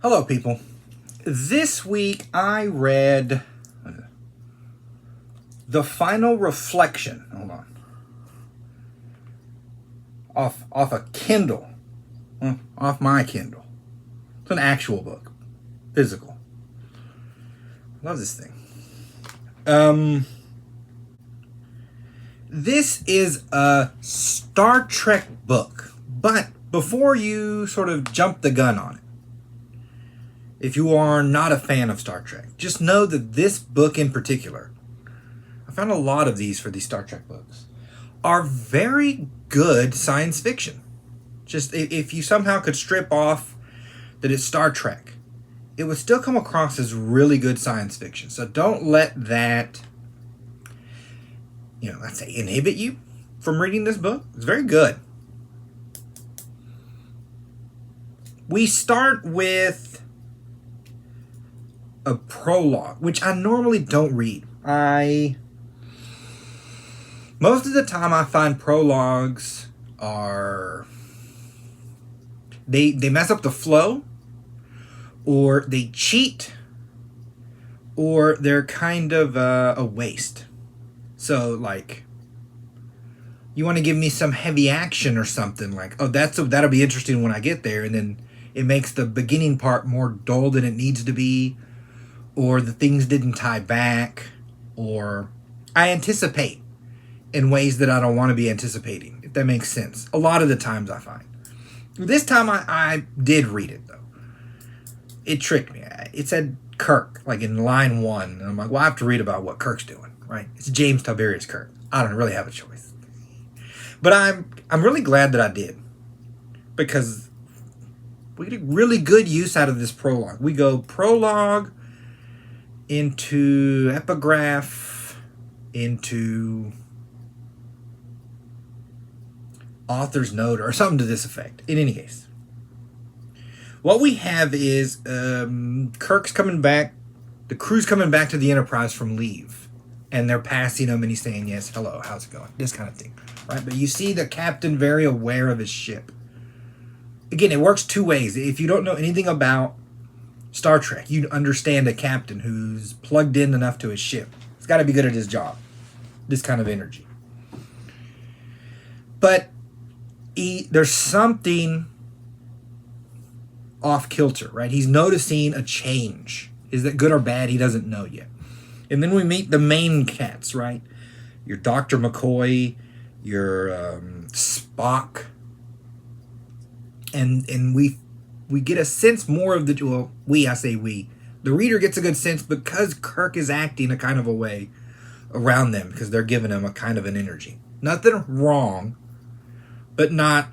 Hello, people. This week I read The Final Reflection. Hold on. Off a Kindle. Off my Kindle. It's an actual book. Physical. Love this thing. This is a Star Trek book. But before you sort of jump the gun on it, if you are not a fan of Star Trek, just know that this book in particular, I found a lot of these for these Star Trek books, are very good science fiction. Just if you somehow could strip off that it's Star Trek, it would still come across as really good science fiction. So don't let that, let's say, inhibit you from reading this book. It's very good. We start with a prologue, which I normally don't read. Most of the time I find prologues are they mess up the flow, or they cheat, or they're kind of a waste. So like, you want to give me some heavy action or something, like, oh, that'll be interesting when I get there, and then it makes the beginning part more dull than it needs to be, or the things didn't tie back, or I anticipate in ways that I don't want to be anticipating, if that makes sense. A lot of the times I find. This time I did read it, though. It tricked me. It said Kirk, like in line 1, and I'm like, well, I have to read about what Kirk's doing, right? It's James Tiberius Kirk. I don't really have a choice. But I'm really glad that I did, because we get really good use out of this prologue. We go prologue into epigraph, into author's note, or something to this effect. In any case, what we have is Kirk's coming back, the crew's coming back to the Enterprise from leave, and they're passing him, and he's saying, yes, hello, how's it going? This kind of thing, right? But you see the captain very aware of his ship. Again, it works two ways. If you don't know anything about Star Trek, you understand a captain who's plugged in enough to his ship. He's got to be good at his job. This kind of energy. But there's something off kilter, right? He's noticing a change. Is that good or bad? He doesn't know yet. And then we meet the main cats, right? Your Dr. McCoy, your Spock, and we get a sense more of the, well, the reader gets a good sense, because Kirk is acting a kind of a way around them, because they're giving him a kind of an energy. Nothing wrong, but not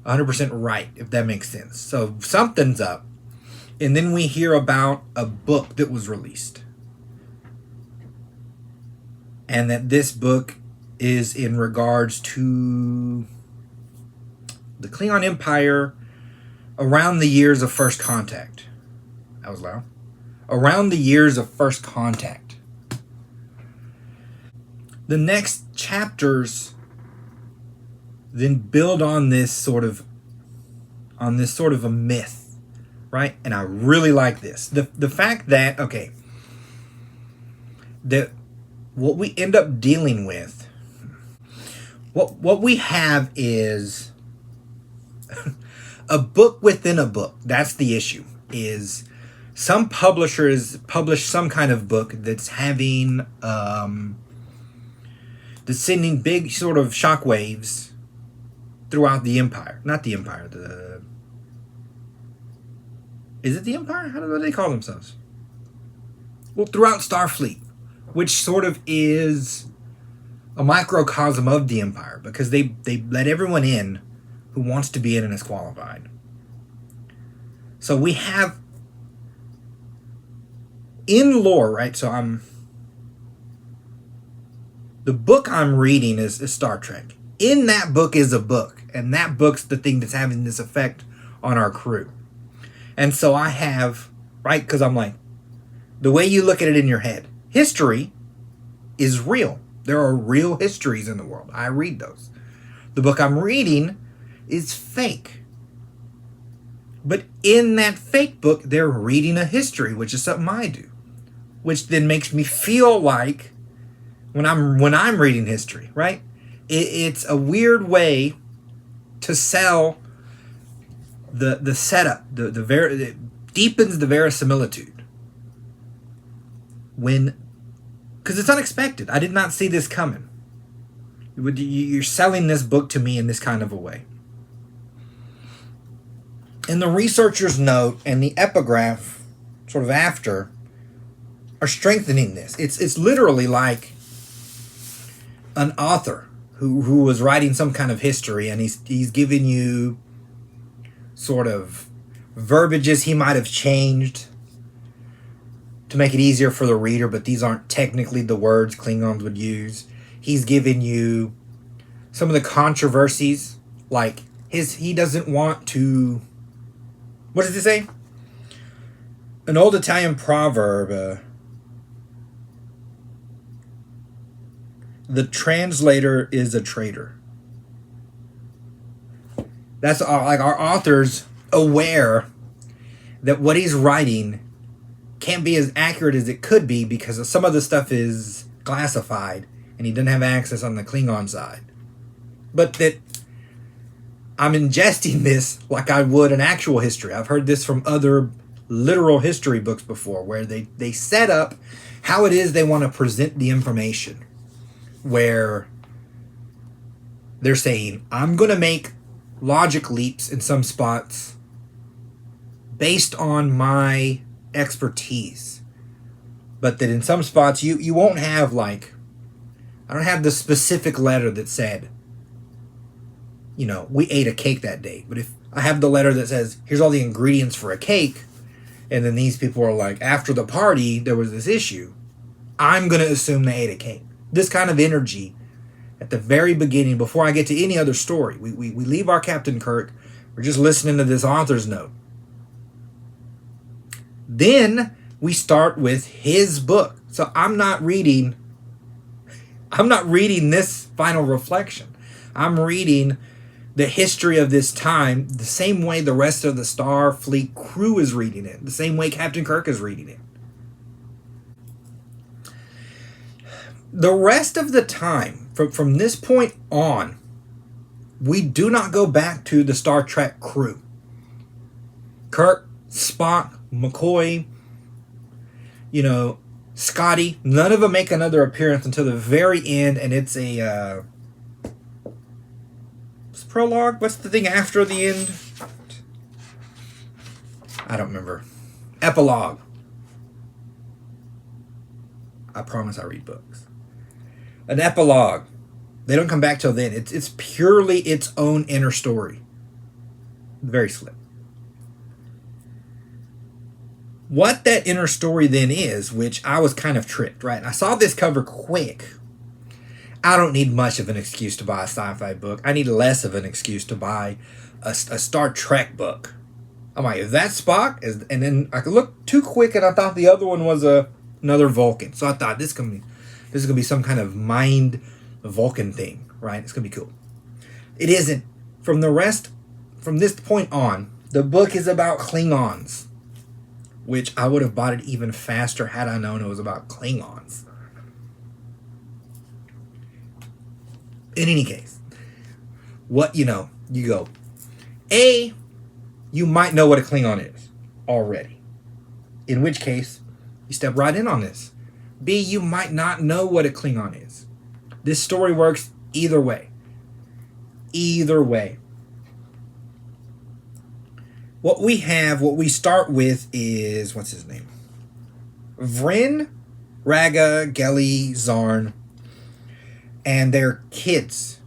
100% right, if that makes sense. So something's up. And then we hear about a book that was released, and that this book is in regards to the Klingon Empire around the years of First Contact. That was loud. Around the years of First Contact. The next chapters then build on this sort of a myth, right? And I really like this. The fact that, okay, that what we end up dealing with, what we have is a book within a book. That's the issue. Is some publishers publish some kind of book that's having that's sending big sort of shockwaves throughout the Empire. Not the Empire. Is it the Empire? How do they call themselves? Well, throughout Starfleet, which sort of is a microcosm of the Empire, because they let everyone in who wants to be in and is qualified. So we have in lore, right? So the book I'm reading is Star Trek. In that book is a book, and that book's the thing that's having this effect on our crew. And so I have, right, because I'm like, the way you look at it in your head, history is real. There are real histories in the world. I read those. The book I'm reading is fake. But in that fake book, they're reading a history, which is something I do, which then makes me feel like when I'm reading history, right? It's a weird way to sell the setup, it deepens the verisimilitude because it's unexpected. I did not see this coming. You're selling this book to me in this kind of a way. And the researcher's note and the epigraph, sort of after, are strengthening this. It's literally like an author who was writing some kind of history, and he's giving you sort of verbiages he might have changed to make it easier for the reader, but these aren't technically the words Klingons would use. He's giving you some of the controversies, like he doesn't want to. What does it say? An old Italian proverb. The translator is a traitor. That's like our author's aware that what he's writing can't be as accurate as it could be because some of the stuff is classified and he doesn't have access on the Klingon side. But that I'm ingesting this like I would an actual history. I've heard this from other literal history books before where they set up how it is they want to present the information. Where they're saying, I'm going to make logic leaps in some spots based on my expertise. But that in some spots, you won't have like, I don't have the specific letter that said, we ate a cake that day. But if I have the letter that says, here's all the ingredients for a cake, and then these people are like, after the party, there was this issue, I'm going to assume they ate a cake. This kind of energy at the very beginning, before I get to any other story. We leave our Captain Kirk. We're just listening to this author's note. Then we start with his book. So I'm not reading this final reflection. I'm reading the history of this time the same way the rest of the Starfleet crew is reading it. The same way Captain Kirk is reading it. The rest of the time, from this point on, we do not go back to the Star Trek crew. Kirk, Spock, McCoy, Scotty, none of them make another appearance until the very end, and it's a what's the prologue? What's the thing after the end? I don't remember. Epilogue. I promise I read books. An epilogue. They don't come back till then. It's purely its own inner story. Very slick. What that inner story then is, which I was kind of tricked, right? I saw this cover quick. I don't need much of an excuse to buy a sci-fi book. I need less of an excuse to buy a Star Trek book. I'm like, is that Spock? And then I could look too quick, and I thought the other one was another Vulcan. So I thought this is gonna be some kind of mind Vulcan thing, right? It's gonna be cool. It isn't. From this point on, the book is about Klingons, which I would have bought it even faster had I known it was about Klingons. In any case, you go, A, you might know what a Klingon is already, in which case you step right in on this. B, you might not know what a Klingon is. This story works either way. Either way. What we start with is, what's his name? Vryn, Raga, Geli, Zarn, and their kids.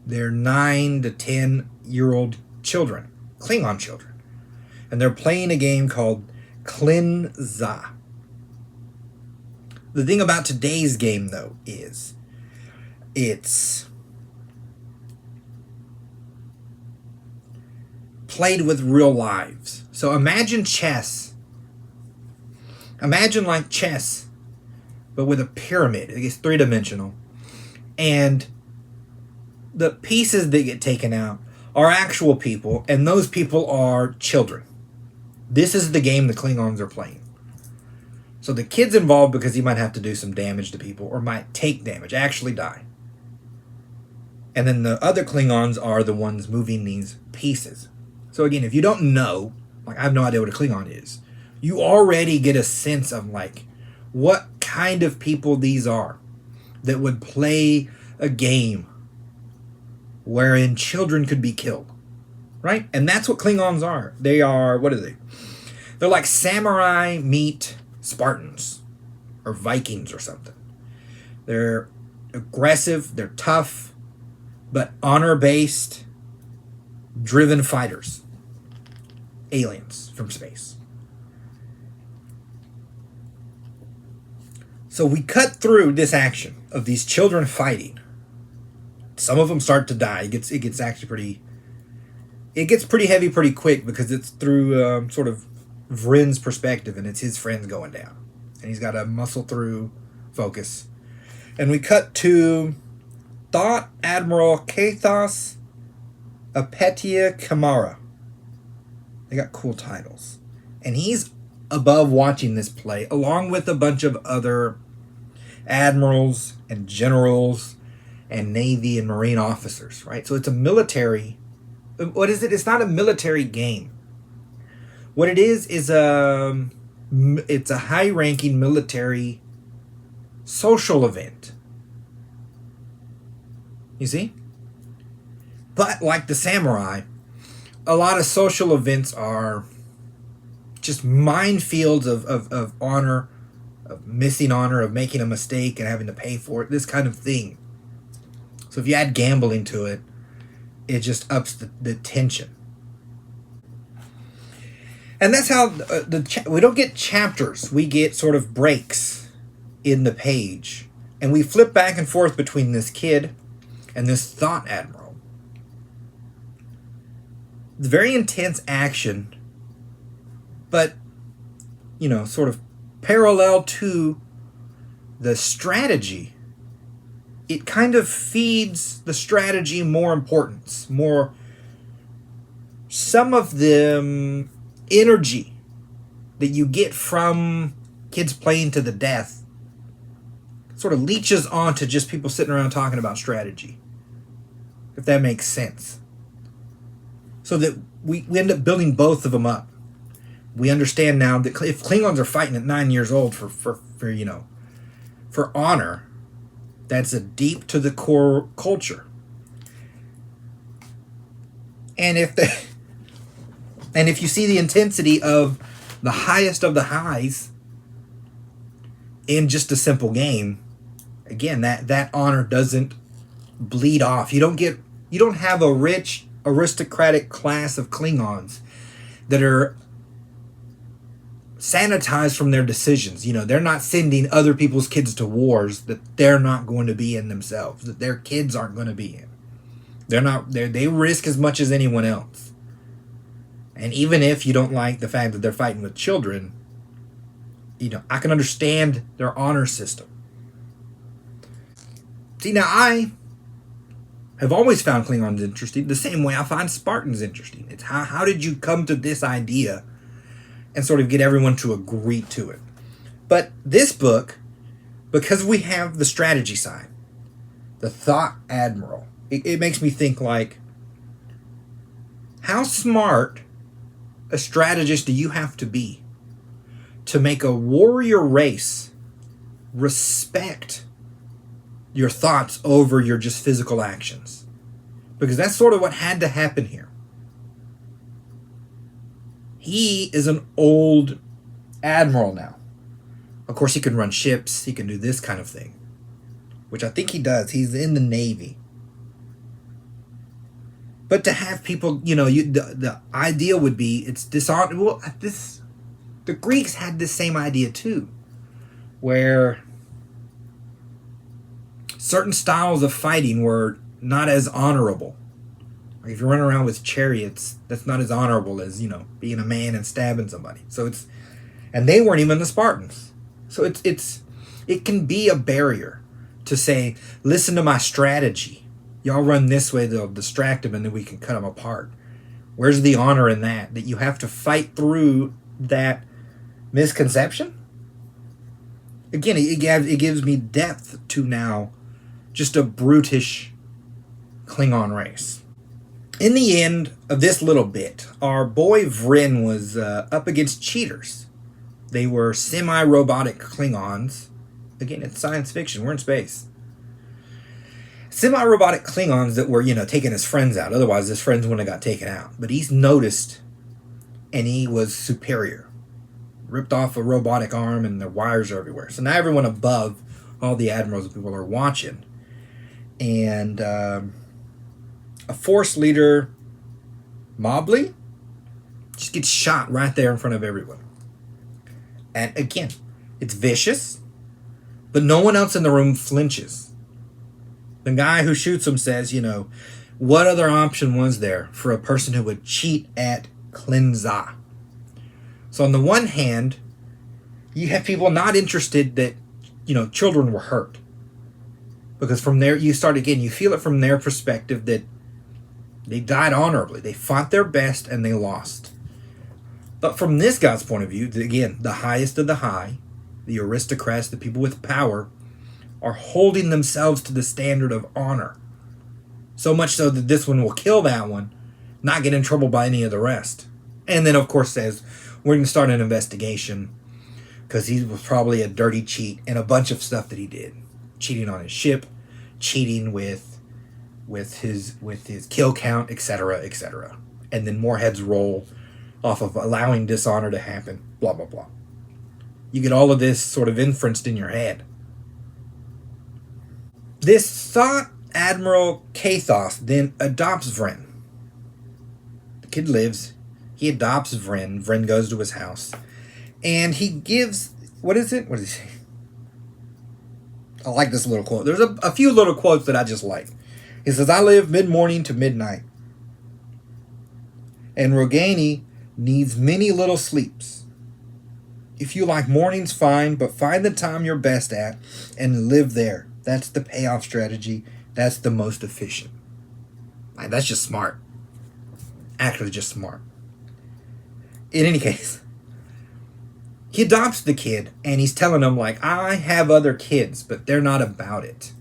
They're 9 to 10-year-old children, Klingon children. And they're playing a game called Klin-Za. The thing about today's game, though, is it's played with real lives. So imagine chess. Imagine like chess, but with a pyramid. It's three-dimensional. And the pieces that get taken out are actual people, and those people are children. This is the game the Klingons are playing. So the kid's involved because he might have to do some damage to people, or might take damage, actually die. And then the other Klingons are the ones moving these pieces. So again, if you don't know, like I have no idea what a Klingon is, you already get a sense of like what kind of people these are that would play a game wherein children could be killed. Right? And that's what Klingons are. They are, what are they? They're like samurai meet Spartans or Vikings or something. They're aggressive, they're tough, but honor-based, driven fighters. Aliens from space. So we cut through this action of these children fighting. Some of them start to die. It gets actually pretty. It gets pretty heavy pretty quick because it's through sort of Vrin's perspective, and it's his friends going down, and he's got to muscle through focus. And we cut to Thought Admiral Kathos Apetia Kamara. They got cool titles, and he's above watching this play along with a bunch of other admirals and generals and Navy and Marine officers, right? So it's a military. What is it? It's not a military game. What it is it's a high-ranking military social event. You see? But like the samurai, a lot of social events are just minefields of honor, of missing honor, of making a mistake and having to pay for it, this kind of thing. So if you add gambling to it, it just ups the tension. And that's how we don't get chapters. We get sort of breaks in the page. And we flip back and forth between this kid and this Thought Admiral. It's very intense action, but, you know, sort of parallel to the strategy. It kind of feeds the strategy more importance, more some of the energy that you get from kids playing to the death sort of leeches onto just people sitting around talking about strategy, if that makes sense. So that we end up building both of them up. We understand now that if Klingons are fighting at 9 years old for honor, that's a deep to the core culture. And if you see the intensity of the highest of the highs in just a simple game, again, that honor doesn't bleed off. You don't have a rich aristocratic class of Klingons that are sanitized from their decisions. You know, they're not sending other people's kids to wars that they're not going to be in themselves, that their kids aren't going to be in. They risk as much as anyone else. And even if you don't like the fact that they're fighting with children, you know, I can understand their honor system. See, now I have always found Klingons interesting the same way I find Spartans interesting. It's how did you come to this idea and sort of get everyone to agree to it? But this book, because we have the strategy side, the Thought Admiral, it makes me think like, how smart a strategist do you have to be to make a warrior race respect your thoughts over your just physical actions? Because that's sort of what had to happen here. He is an old admiral now. Of course, he can run ships. He can do this kind of thing, which I think he does. He's in the Navy. But to have people, you know, the idea would be it's dishonor. Well, the Greeks had this same idea too, where certain styles of fighting were not as honorable. Like if you're running around with chariots, that's not as honorable as, you know, being a man and stabbing somebody. So and they weren't even the Spartans. So it can be a barrier to say, listen to my strategy Y'all run this way, they'll distract him, and then we can cut him apart. Where's the honor in that? That you have to fight through that misconception? Again, it gives me depth to now just a brutish Klingon race. In the end of this little bit, our boy Vryn was up against cheaters. They were semi-robotic Klingons. Again, it's science fiction. We're in space. Semi-robotic Klingons that were, taking his friends out. Otherwise, his friends wouldn't have got taken out. But he's noticed, and he was superior. Ripped off a robotic arm, and the wires are everywhere. So now everyone above, all the admirals and people are watching. And a force leader, Mobley, just gets shot right there in front of everyone. And again, it's vicious, but no one else in the room flinches. The guy who shoots him says, what other option was there for a person who would cheat at Klinza? So on the one hand, you have people not interested that, children were hurt. Because from there, you feel it from their perspective that they died honorably. They fought their best and they lost. But from this guy's point of view, again, the highest of the high, the aristocrats, the people with power, are holding themselves to the standard of honor. So much so that this one will kill that one, not get in trouble by any of the rest. And then, of course, says, we're going to start an investigation because he was probably a dirty cheat and a bunch of stuff that he did. Cheating on his ship, cheating with his kill count, etc., etc. And then more heads roll off of allowing dishonor to happen, blah, blah, blah. You get all of this sort of inferenced in your head. This thought Admiral Kathos then adopts Vryn. The kid lives. He adopts Vryn. Vryn goes to his house. And he gives... What is it? What does he say? I like this little quote. There's a few little quotes that I just like. He says, I live mid-morning to midnight. And Rogani needs many little sleeps. If you like mornings, fine, but find the time you're best at and live there. That's the payoff strategy. That's the most efficient. Like, that's just smart. Actually, just smart. In any case, he adopts the kid, and he's telling him, I have other kids, but they're not about it.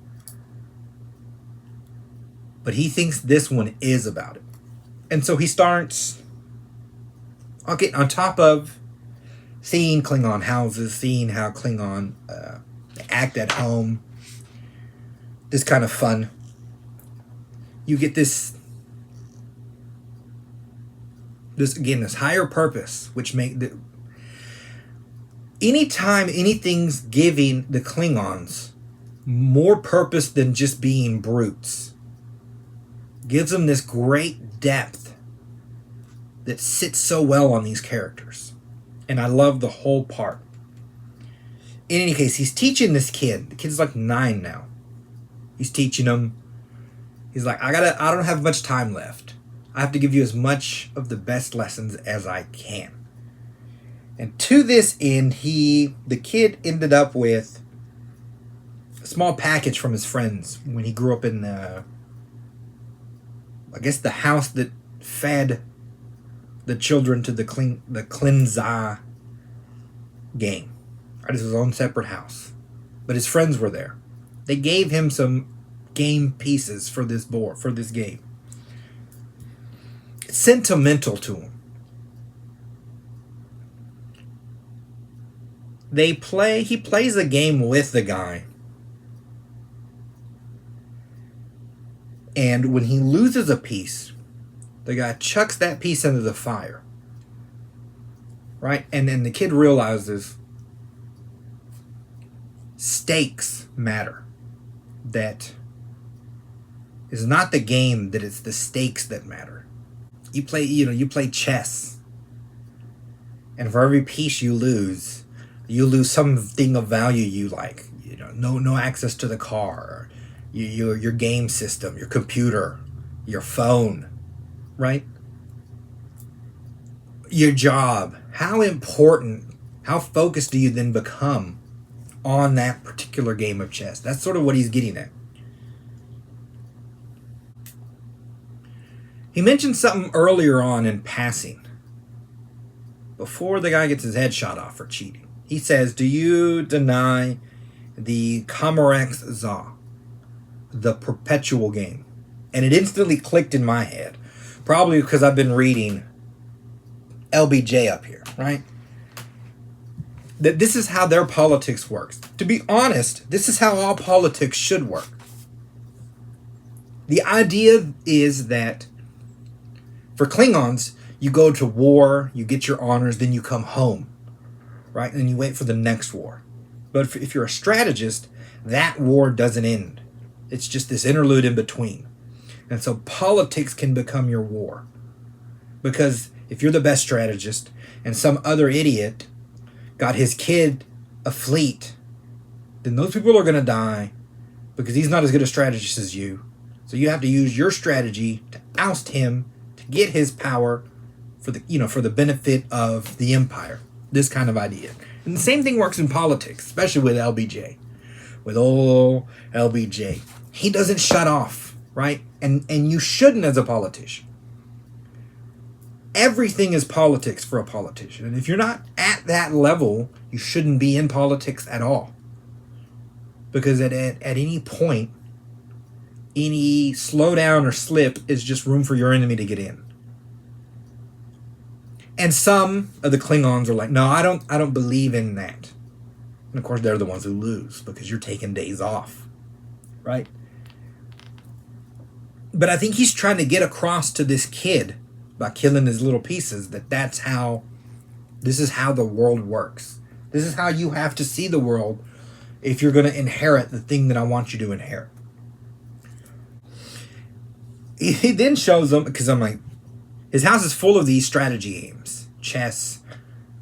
But he thinks this one is about it. And so he starts... on top of seeing Klingon houses, seeing how Klingon act at home, this kind of fun, you get this higher purpose, which anytime anything's giving the Klingons more purpose than just being brutes, gives them this great depth that sits so well on these characters. And I love the whole part. In any case, he's teaching this kid. The kid's 9 now. He's teaching him. He's like, I don't have much time left. I have to give you as much of the best lessons as I can. And to this end, the kid ended up with a small package from his friends when he grew up in the house that fed the children to the Klinza game. Right, it's his own separate house. But his friends were there. They gave him some game pieces for this game. It's sentimental to him. He plays a game with the guy. And when he loses a piece, the guy chucks that piece into the fire. Right? And then the kid realizes stakes matter. That it's not the game, that it's the stakes that matter. You play chess. And for every piece you lose something of value you like. No access to the car, your game system, your computer, your phone, right? Your job. How important, how focused do you then become on that particular game of chess? That's sort of what he's getting at. He mentioned something earlier on in passing, before the guy gets his head shot off for cheating. He says, do you deny the Comrex Za, the perpetual game? And it instantly clicked in my head, probably because I've been reading LBJ up here, right? That this is how their politics works. To be honest, this is how all politics should work. The idea is that for Klingons, you go to war, you get your honors, then you come home, right? And you wait for the next war. But if you're a strategist, that war doesn't end. It's just this interlude in between. And so politics can become your war. Because if you're the best strategist and some other idiot got his kid a fleet, then those people are going to die because he's not as good a strategist as you. So you have to use your strategy to oust him, to get his power for the benefit of the empire. This kind of idea. And the same thing works in politics, especially with LBJ. With old LBJ. He doesn't shut off, right? And you shouldn't as a politician. Everything is politics for a politician. And if you're not at that level, you shouldn't be in politics at all. Because at any point, any slowdown or slip is just room for your enemy to get in. And some of the Klingons are like, no, I don't believe in that. And of course, they're the ones who lose because you're taking days off, right? But I think he's trying to get across to this kid by killing his little pieces that this is how the world works. This is how you have to see the world if you're going to inherit the thing that I want you to inherit. He then shows them, because I'm like, his house is full of these strategy games. Chess,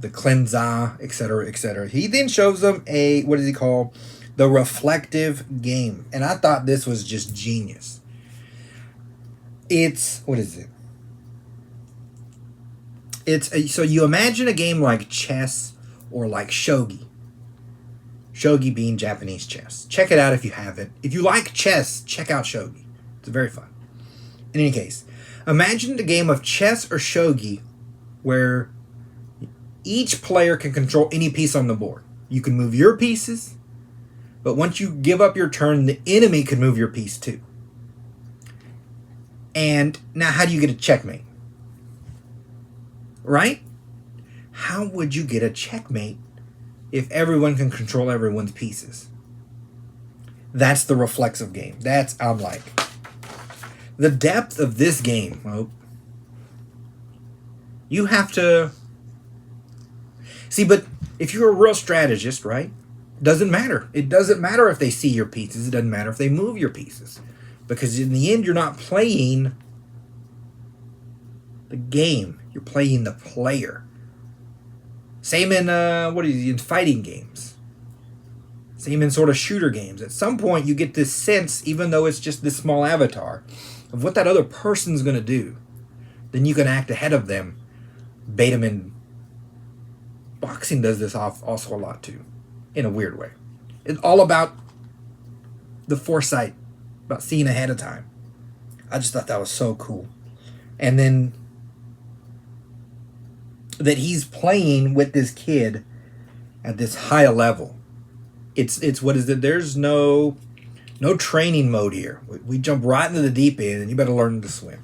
the Klenza, etc., etc. He then shows them what does he call? The reflective game. And I thought this was just genius. What is it? So you imagine a game like chess or like shogi. Shogi being Japanese chess. Check it out if you haven't. If you like chess, check out shogi. It's very fun. In any case, imagine a game of chess or shogi where each player can control any piece on the board. You can move your pieces, but once you give up your turn, the enemy can move your piece too. And now how do you get a checkmate? Right? How would you get a checkmate if everyone can control everyone's pieces? That's the reflexive game. I'm like, the depth of this game, you have to see, but if you're a real strategist, right? Doesn't matter. It doesn't matter if they see your pieces. It doesn't matter if they move your pieces. Because in the end, you're not playing the game. You're playing the player. Same in fighting games. Same in sort of shooter games. At some point, you get this sense, even though it's just this small avatar, of what that other person's going to do. Then you can act ahead of them. Bait them in. Boxing does this also a lot too, in a weird way. It's all about the foresight, about seeing ahead of time. I just thought that was so cool. And then that he's playing with this kid at this high level. It's what is it? There's no training mode here. We jump right into the deep end, and you better learn to swim.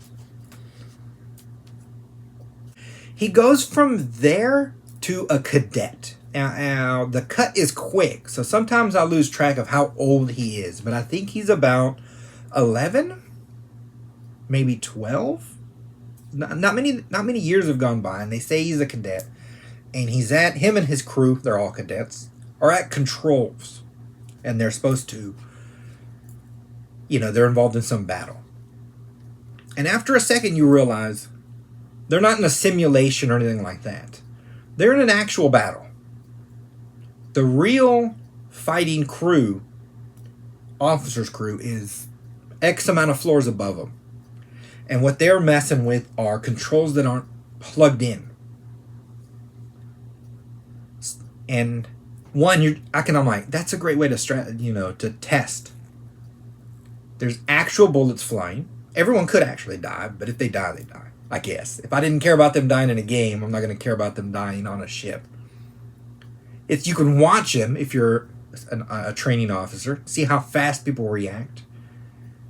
He goes from there to a cadet. Now, the cut is quick, so sometimes I lose track of how old he is, but I think he's about 11, maybe 12. Not many years have gone by, and they say he's a cadet. And him and his crew, they're all cadets, are at controls. And they're supposed to, they're involved in some battle. And after a second, you realize they're not in a simulation or anything like that. They're in an actual battle. The real fighting crew, officer's crew, is X amount of floors above them. And what they're messing with are controls that aren't plugged in. And I'm like, that's a great way to to test. There's actual bullets flying, Everyone could actually die, but if they die, they die. I guess. If I didn't care about them dying in a game, I'm not going to care about them dying on a ship. You can watch them if you're a training officer, see how fast people react.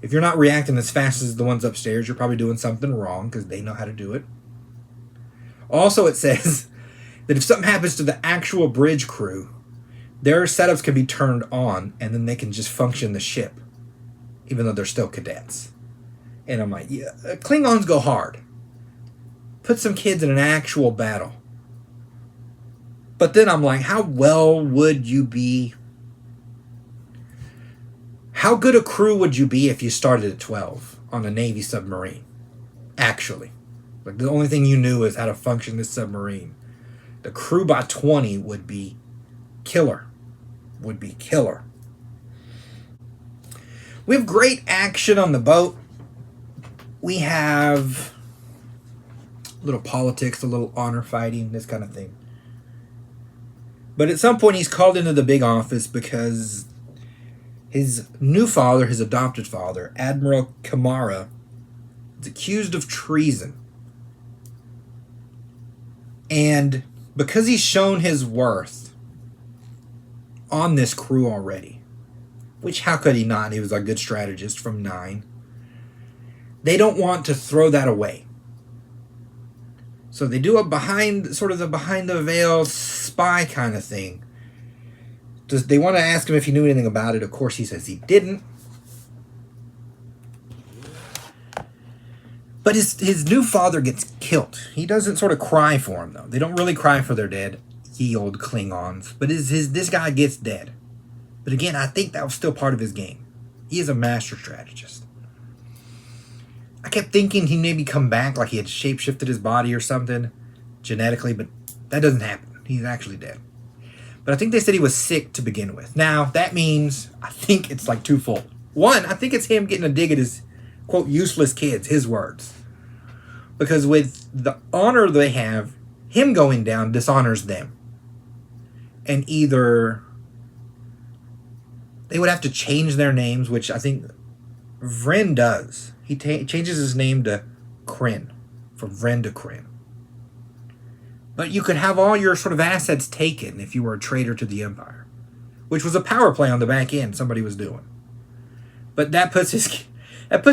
If you're not reacting as fast as the ones upstairs, you're probably doing something wrong because they know how to do it. Also, it says that if something happens to the actual bridge crew, their setups can be turned on and then they can just function the ship, even though they're still cadets. And I'm like, yeah, Klingons go hard. Put some kids in an actual battle. But then I'm like, how well would you be? How good a crew would you be if you started at 12 on a Navy submarine? Actually. Like, the only thing you knew is how to function this submarine. The crew by 20 would be killer. We have great action on the boat. We have a little politics, a little honor fighting, this kind of thing. But at some point he's called into the big office because his new father, his adopted father, Admiral Kamara, is accused of treason. And because he's shown his worth on this crew already, which how could he not? He was a good strategist from 9. They don't want to throw that away. So they do a behind the veil spy kind of thing. They want to ask him if he knew anything about it. Of course, he says he didn't. But his new father gets killed. He doesn't sort of cry for him, though. They don't really cry for their dead, ye old Klingons. But this guy gets dead. But again, I think that was still part of his game. He is a master strategist. I kept thinking he maybe come back like he had shapeshifted his body or something genetically, but that doesn't happen. He's actually dead. But I think they said he was sick to begin with. Now, that means, I think it's like twofold. One, I think it's him getting a dig at his, quote, useless kids, his words. Because with the honor they have, him going down dishonors them. And either they would have to change their names, which I think Vren does. He changes his name to Kryn, from Vren to Kryn. But you could have all your sort of assets taken if you were a traitor to the Empire, which was a power play on the back end somebody was doing. But that puts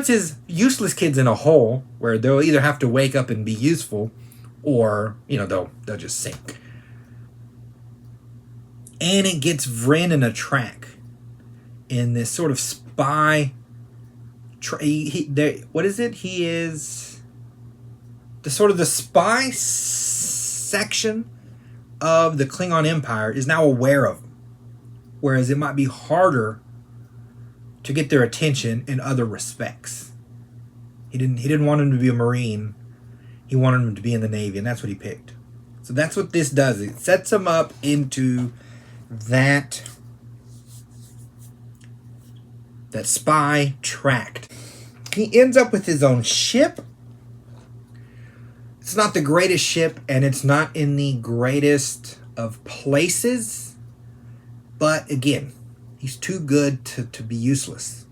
his useless kids in a hole where they'll either have to wake up and be useful, or they'll just sink. And it gets Vren in a track in this sort of spy. What is it? He is the spy section of the Klingon Empire is now aware of him, whereas it might be harder to get their attention in other respects. He didn't want him to be a Marine. He wanted him to be in the Navy, and that's what he picked. So that's what this does. It sets him up into that spy tract. He ends up with his own ship. It's not the greatest ship, and it's not in the greatest of places. But again, he's too good to be useless.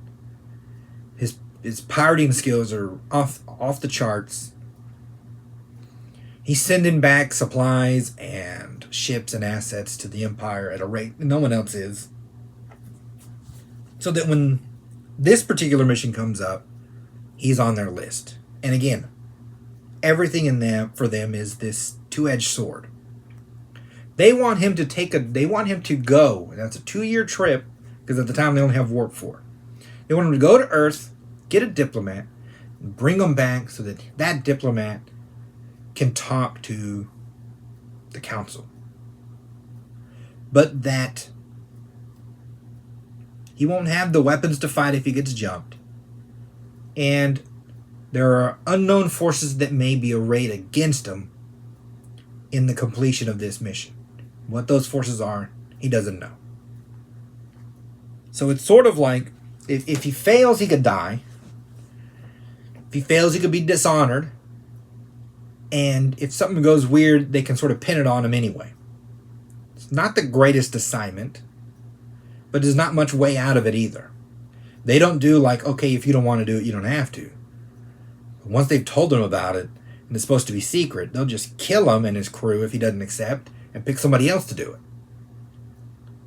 His pirating skills are off the charts. He's sending back supplies and ships and assets to the Empire at a rate no one else is. So that when this particular mission comes up, he's on their list. And again, everything for them is this two-edged sword. They want him to go, and that's a 2-year trip, because at the time they only have warp 4. They want him to go to Earth, get a diplomat, and bring him back so that diplomat can talk to the council. But that he won't have the weapons to fight if he gets jumped. And there are unknown forces that may be arrayed against him in the completion of this mission. What those forces are, he doesn't know. So it's sort of like, if he fails, he could die. If he fails, he could be dishonored. And if something goes weird, they can sort of pin it on him anyway. It's not the greatest assignment, but there's not much way out of it either. They don't do like, okay, if you don't want to do it, you don't have to. Once they've told him about it, and it's supposed to be secret, they'll just kill him and his crew if he doesn't accept and pick somebody else to do it.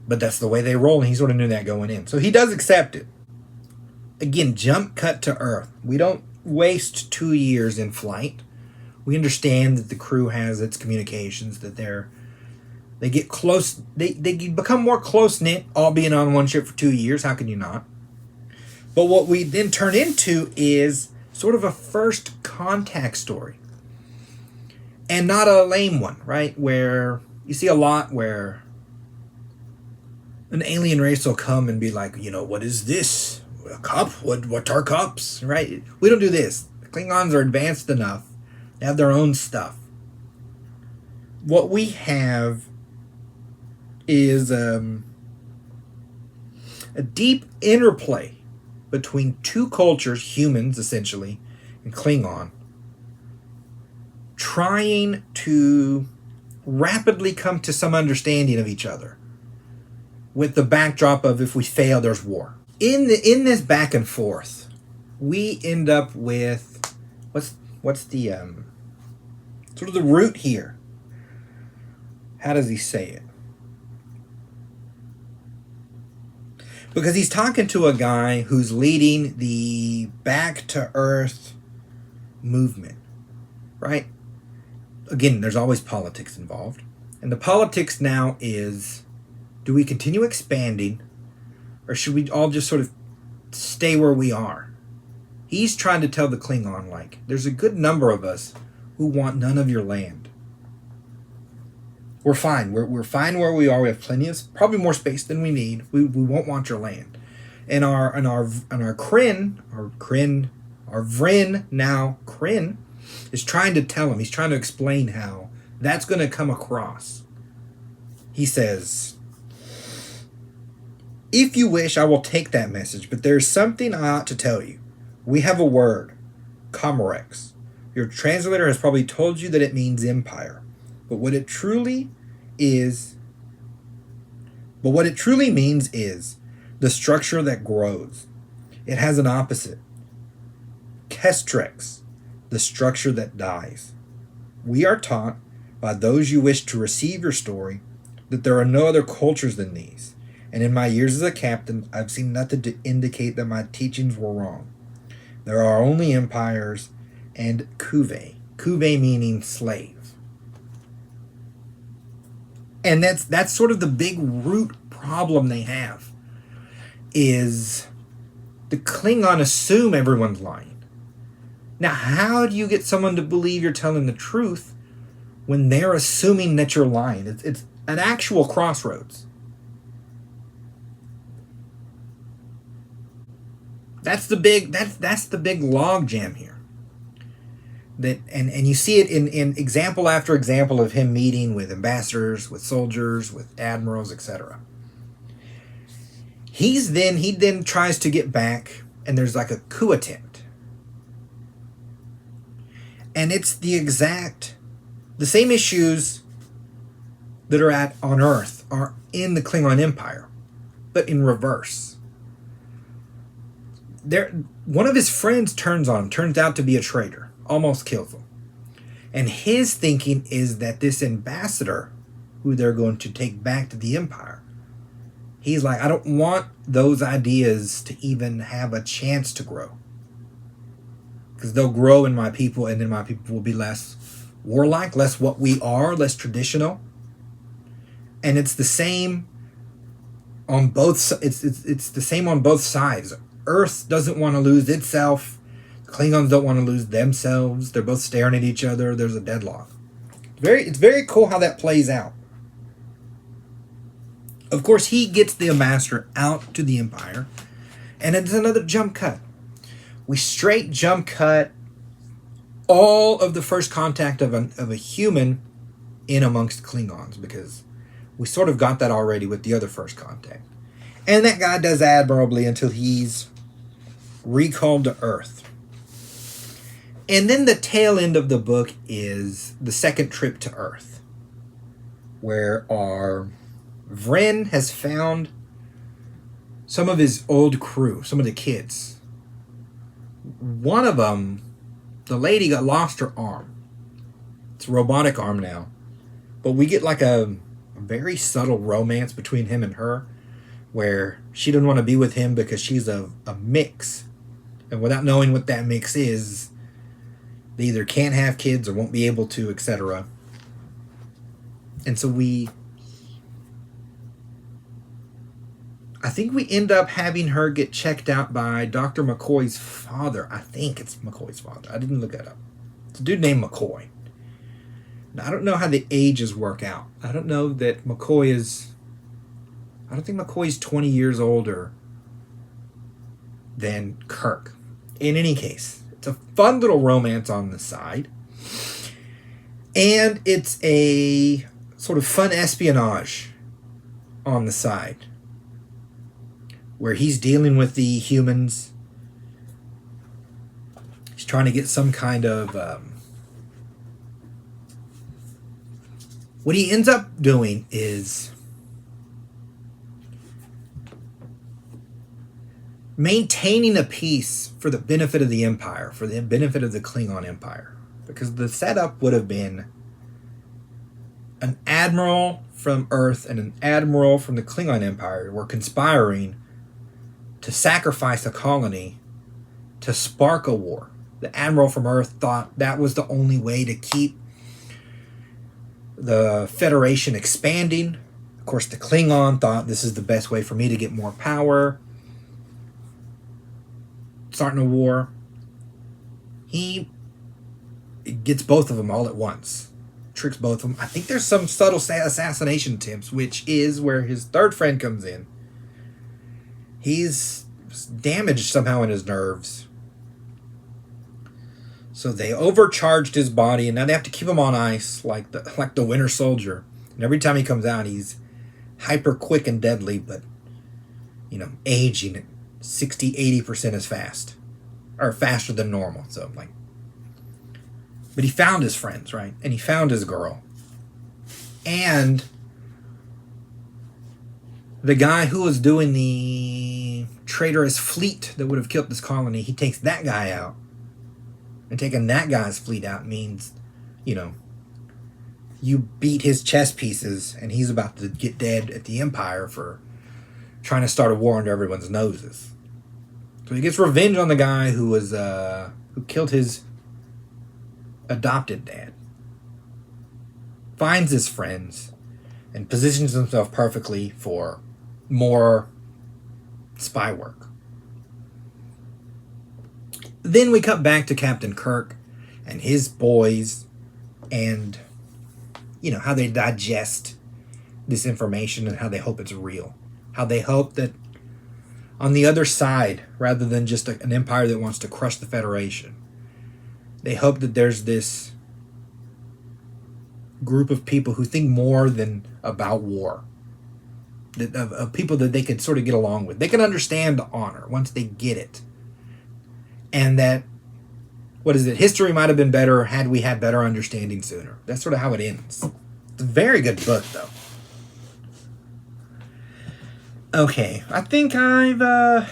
But that's the way they roll, and he sort of knew that going in. So he does accept it. Again, jump cut to Earth. We don't waste 2 years in flight. We understand that the crew has its communications, that they get close, they become more close-knit, all being on one ship for 2 years. How can you not? But what we then turn into is sort of a first contact story. And not a lame one, right? Where you see a lot where an alien race will come and be like, what is this? A cup? What are cups? Right? We don't do this. The Klingons are advanced enough. They have their own stuff. What we have is a deep interplay between two cultures, humans essentially, and Klingon, trying to rapidly come to some understanding of each other, with the backdrop of if we fail, there's war. In this back and forth, we end up with what's the sort of the root here. How does he say it? Because he's talking to a guy who's leading the Back to Earth movement, right? Again, there's always politics involved. And the politics now is, do we continue expanding, or should we all just sort of stay where we are? He's trying to tell the Klingon, there's a good number of us who want none of your land. We're fine. We're fine where we are. We have plenty of, probably more space than we need. We won't want your land. And our Kryn, our Vrin, now Kryn, is trying to tell him. He's trying to explain how that's going to come across. He says, if you wish, I will take that message, but there's something I ought to tell you. We have a word, Comorex. Your translator has probably told you that it means empire. But what it truly means is the structure that grows. It has an opposite. Kestrex, the structure that dies. We are taught by those you wish to receive your story that there are no other cultures than these. And in my years as a captain, I've seen nothing to indicate that my teachings were wrong. There are only empires and Kuve. Kuve meaning slave. And that's sort of the big root problem they have, is the Klingon assume everyone's lying. Now, how do you get someone to believe you're telling the truth when they're assuming that you're lying? It's an actual crossroads. That's the big log jam here. That and you see it in example after example of him meeting with ambassadors, with soldiers, with admirals, etc. He then tries to get back, and there's like a coup attempt. And it's the same issues that are on Earth are in the Klingon Empire, but in reverse. One of his friends turns out to be a traitor. Almost kills him. And his thinking is that this ambassador, who they're going to take back to the Empire, he's like, I don't want those ideas to even have a chance to grow. Because they'll grow in my people, and then my people will be less warlike, less what we are, less traditional. And it's the same on both. It's the same on both sides. Earth doesn't want to lose itself. Klingons don't want to lose themselves. They're both staring at each other. There's a deadlock. It's very cool how that plays out. Of course, he gets the ambassador out to the Empire, and it's another jump cut. We straight jump cut all of the first contact of a human in amongst Klingons, because we sort of got that already with the other first contact. And that guy does admirably until he's recalled to Earth. And then the tail end of the book is the second trip to Earth, where our Vrin has found some of his old crew, some of the kids. One of them the lady got lost her arm. It's a robotic arm now. But we get like a very subtle romance between him and her, where she doesn't want to be with him because she's a mix. And without knowing what that mix is, they either can't have kids or won't be able to, etc. And so I think we end up having her get checked out by Dr. McCoy's father. I think it's McCoy's father. I didn't look that up. It's a dude named McCoy. Now, I don't know how the ages work out. I don't know that McCoy is... I don't think McCoy's 20 years older than Kirk. In any case, it's a fun little romance on the side. And it's a sort of fun espionage on the side, where he's dealing with the humans. He's trying to get some kind of... what he ends up doing is maintaining a peace for the benefit of the Empire, for the benefit of the Klingon Empire. Because the setup would have been an admiral from Earth and an admiral from the Klingon Empire were conspiring to sacrifice a colony to spark a war. The admiral from Earth thought that was the only way to keep the Federation expanding. Of course, the Klingon thought this is the best way for me to get more power. Starting a war. He gets both of them all at once. Tricks both of them. I think there's some subtle assassination attempts, which is where his third friend comes in. He's damaged somehow in his nerves. So they overcharged his body, and now they have to keep him on ice like the Winter Soldier. And every time he comes out, he's hyper quick and deadly, but aging at 60-80% as fast, or faster than normal. So but he found his friends, right? And he found his girl, and the guy who was doing the traitorous fleet that would have killed this colony, he takes that guy out. And taking that guy's fleet out means, you beat his chess pieces, and he's about to get dead at the Empire for trying to start a war under everyone's noses. So he gets revenge on the guy who killed his adopted dad. Finds his friends and positions himself perfectly for more spy work. Then we cut back to Captain Kirk and his boys and, how they digest this information and how they hope it's real. How they hope that on the other side, rather than just an empire that wants to crush the Federation, they hope that there's this group of people who think more than about war. Of people that they can sort of get along with. They can understand honor once they get it. And that, history might have been better had we had better understanding sooner. That's sort of how it ends. It's a very good book, though. Okay, I think I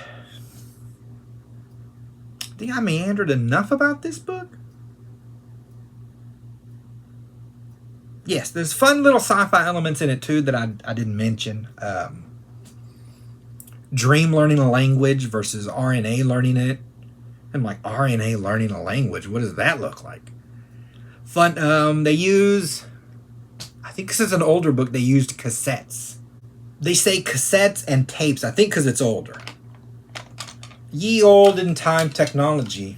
meandered enough about this book. Yes, there's fun little sci-fi elements in it, too, that I didn't mention. Dream learning a language versus RNA learning it. I'm like, RNA learning a language? What does that look like? Fun. They use... I think this is an older book. They used cassettes. They say cassettes and tapes. I think because it's older. Ye olden time technology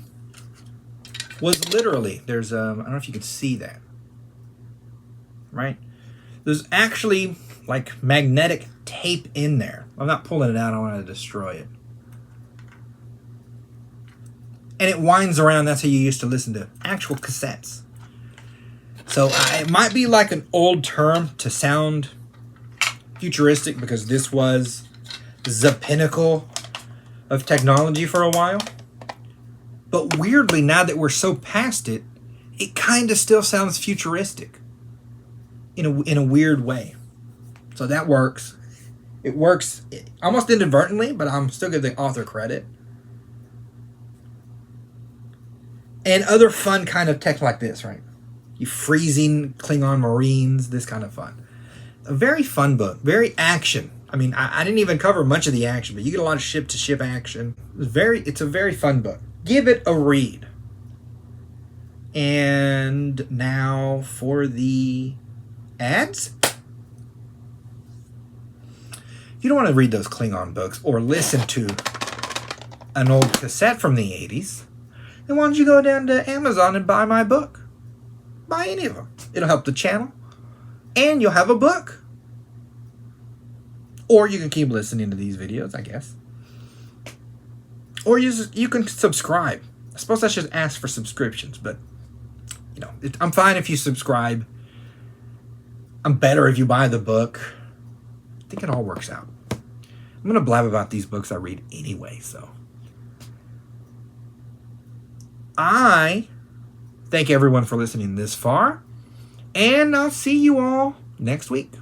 was literally... There's... I don't know if you can see that. Right? There's actually, magnetic tape in there. I'm not pulling it out. I want to destroy it. And it winds around. That's how you used to listen to actual cassettes. So it might be like an old term to sound futuristic because this was the pinnacle of technology for a while. But weirdly, now that we're so past it, it kind of still sounds futuristic in a weird way. So that works. It works almost inadvertently, but I'm still giving the author credit. And other fun kind of tech like this, right? You freezing Klingon Marines, this kind of fun. A very fun book, very action. I mean, I didn't even cover much of the action, but you get a lot of ship-to-ship action. It's a very fun book. Give it a read. And now for the ads. If you don't want to read those Klingon books or listen to an old cassette from the 80s, then why don't you go down to Amazon and buy my book? Buy any of them. It'll help the channel, and you'll have a book. Or you can keep listening to these videos, I guess. Or you can subscribe. I suppose I should ask for subscriptions, but you know, I'm fine if you subscribe. I'm better if you buy the book. I think it all works out. I'm going to blab about these books I read anyway, so. I thank everyone for listening this far, and I'll see you all next week.